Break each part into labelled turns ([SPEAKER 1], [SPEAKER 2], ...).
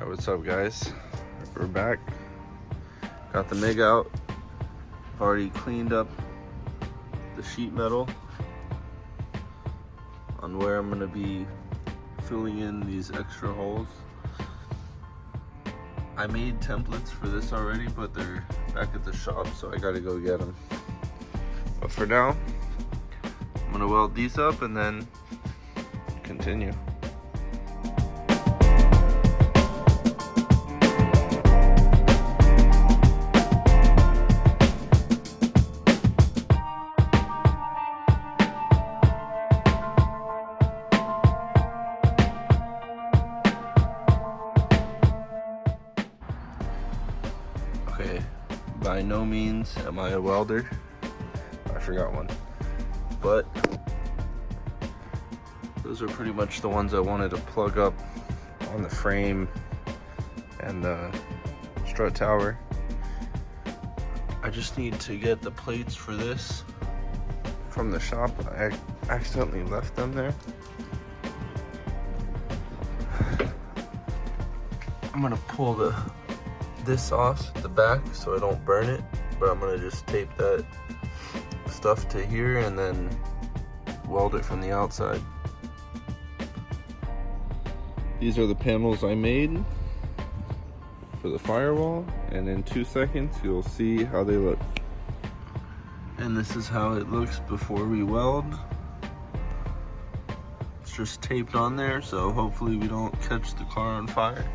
[SPEAKER 1] Alright, what's up guys? We're back. Got the MIG out. I've already cleaned up the sheet metal on where I'm gonna be filling in these extra holes. I made templates for this already, but they're back at the shop, so I gotta go get them. But for now, I'm gonna weld these up and then continue. Okay, by no means am I a welder. I forgot one. But those are pretty much the ones I wanted to plug up on the frame and the strut tower. I just need to get the plates for this from the shop. I accidentally left them there. I'm gonna pull this off the back so I don't burn it, but I'm gonna just tape that stuff to here and then weld it from the outside. These are the panels I made for the firewall, and in 2 seconds you'll see how they look. And this is how it looks before we weld. It's just taped on there, so hopefully we don't catch the car on fire.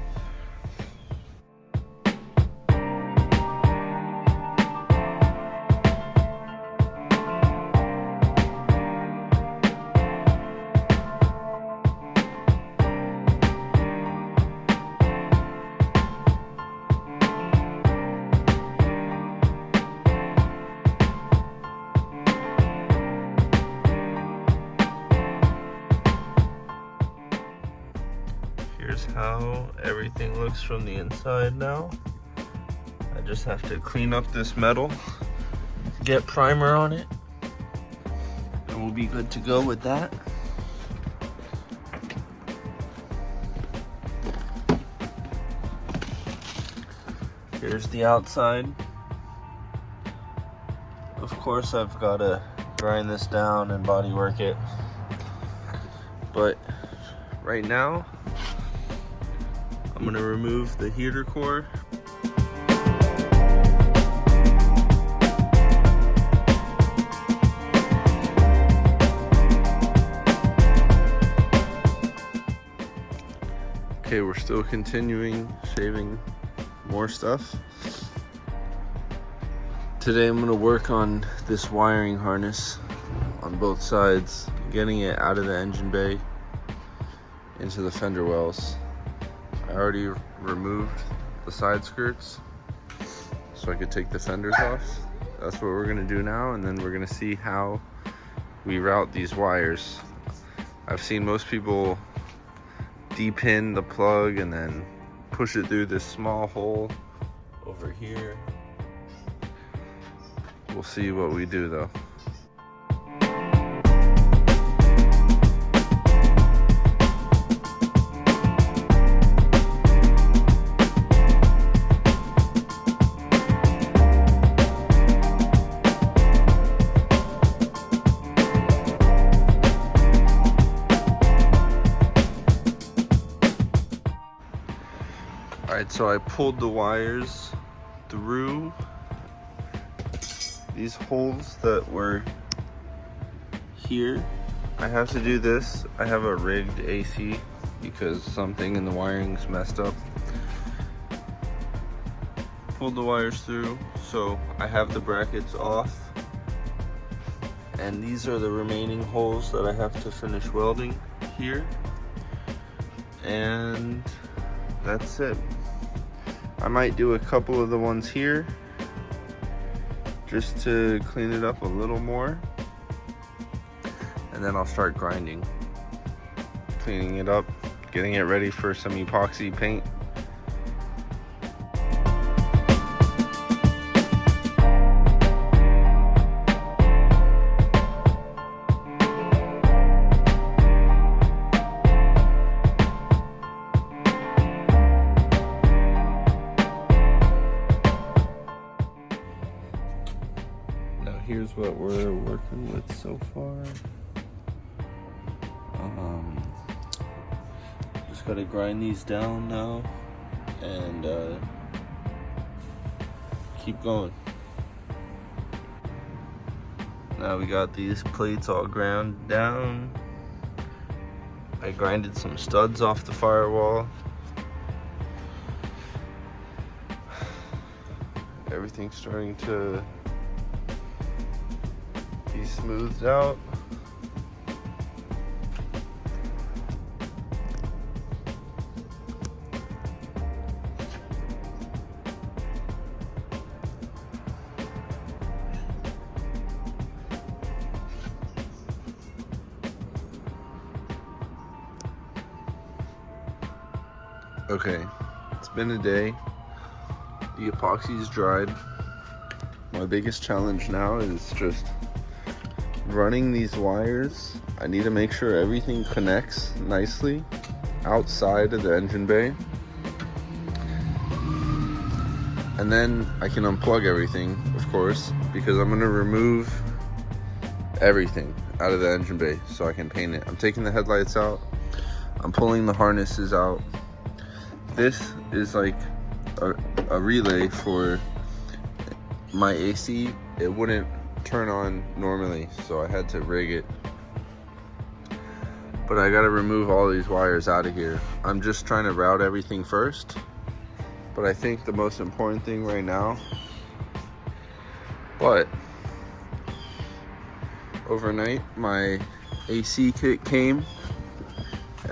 [SPEAKER 1] Here's how everything looks from the inside now. I just have to clean up this metal, get primer on it, and we'll be good to go with that. Here's the outside. Of course, I've got to grind this down and body work it, but right now I'm gonna remove the heater core. Okay, we're still continuing shaving more stuff. Today I'm gonna work on this wiring harness on both sides, getting it out of the engine bay into the fender wells. I already removed the side skirts so I could take the fenders off. That's what we're gonna do now, and then we're gonna see how we route these wires. I've seen most people de-pin the plug and then push it through this small hole over here. We'll see what we do though. Alright, so I pulled the wires through these holes that were here. I have to do this. I have a rigged AC because something in the wiring's messed up. Pulled the wires through, so I have the brackets off. And these are the remaining holes that I have to finish welding here. And that's it. I might do a couple of the ones here just to clean it up a little more, and then I'll start grinding, cleaning it up, getting it ready for some epoxy paint. here's what we're working with so far. Just gotta grind these down now and keep going. Now we got these plates all ground down. I grinded some studs off the firewall. Everything's starting to be smoothed out. Okay, it's been a day. The epoxy's dried. My biggest challenge now is just running these wires. I need to make sure everything connects nicely outside of the engine bay. And then I can unplug everything, of course, because I'm gonna remove everything out of the engine bay so I can paint it. I'm taking the headlights out. I'm pulling the harnesses out. This is like a relay for my AC. It wouldn't turn on normally, so I had to rig it. But I gotta remove all these wires out of here. I'm just trying to route everything first. But I think the most important thing right now, overnight my AC kit came,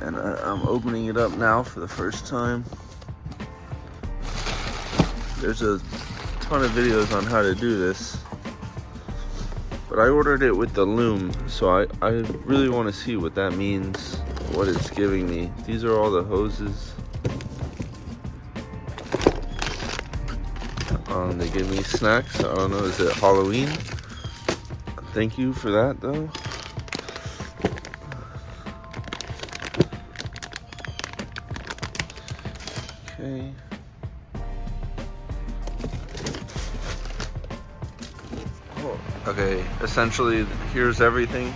[SPEAKER 1] and I'm opening it up now for the first time. There's a ton of videos on how to do this, but I ordered it with the loom, so I really want to see what that means, what it's giving me. These are all the hoses. They give me snacks. I don't know, is it Halloween? Thank you for that though. Okay. Okay, essentially here's everything.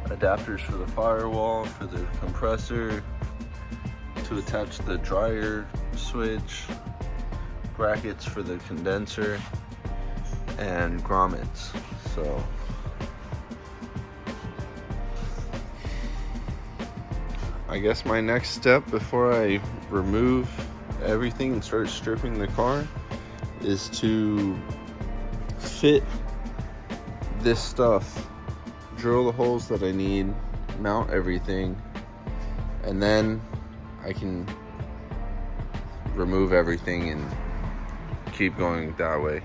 [SPEAKER 1] Adapters for the firewall, for the compressor, to attach the dryer switch, brackets for the condenser, and grommets. So I guess my next step before I remove everything and start stripping the car is to fit this stuff, drill the holes that I need, mount everything, and then I can remove everything and keep going that way.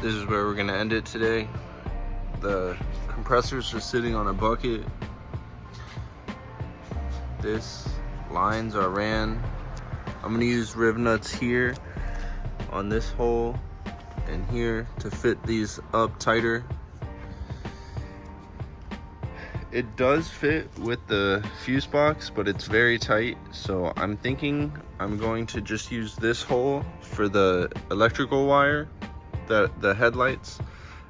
[SPEAKER 1] This is where we're gonna end it today. The compressors are sitting on a bucket. This lines are ran. I'm gonna use rib nuts here on this hole and here to fit these up tighter. It does fit with the fuse box, but it's very tight, so I'm thinking I'm going to just use this hole for the electrical wire, the headlights,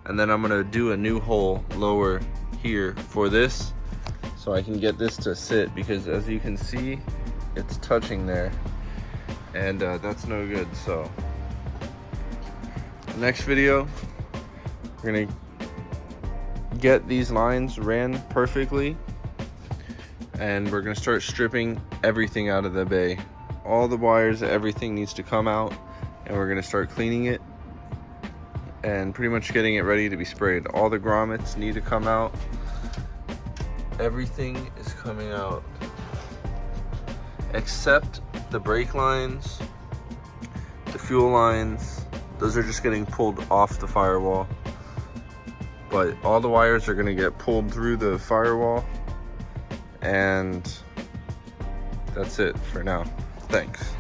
[SPEAKER 1] and then I'm gonna do a new hole lower here for this so I can get this to sit, because as you can see, it's touching there, and that's no good. So the next video, we're gonna get these lines ran perfectly, and we're gonna start stripping everything out of the bay. All the wires, everything needs to come out, and we're gonna start cleaning it and pretty much getting it ready to be sprayed. All the grommets need to come out. Everything is coming out except the brake lines, the fuel lines. Those are just getting pulled off the firewall. But all the wires are gonna get pulled through the firewall, and that's it for now. Thanks.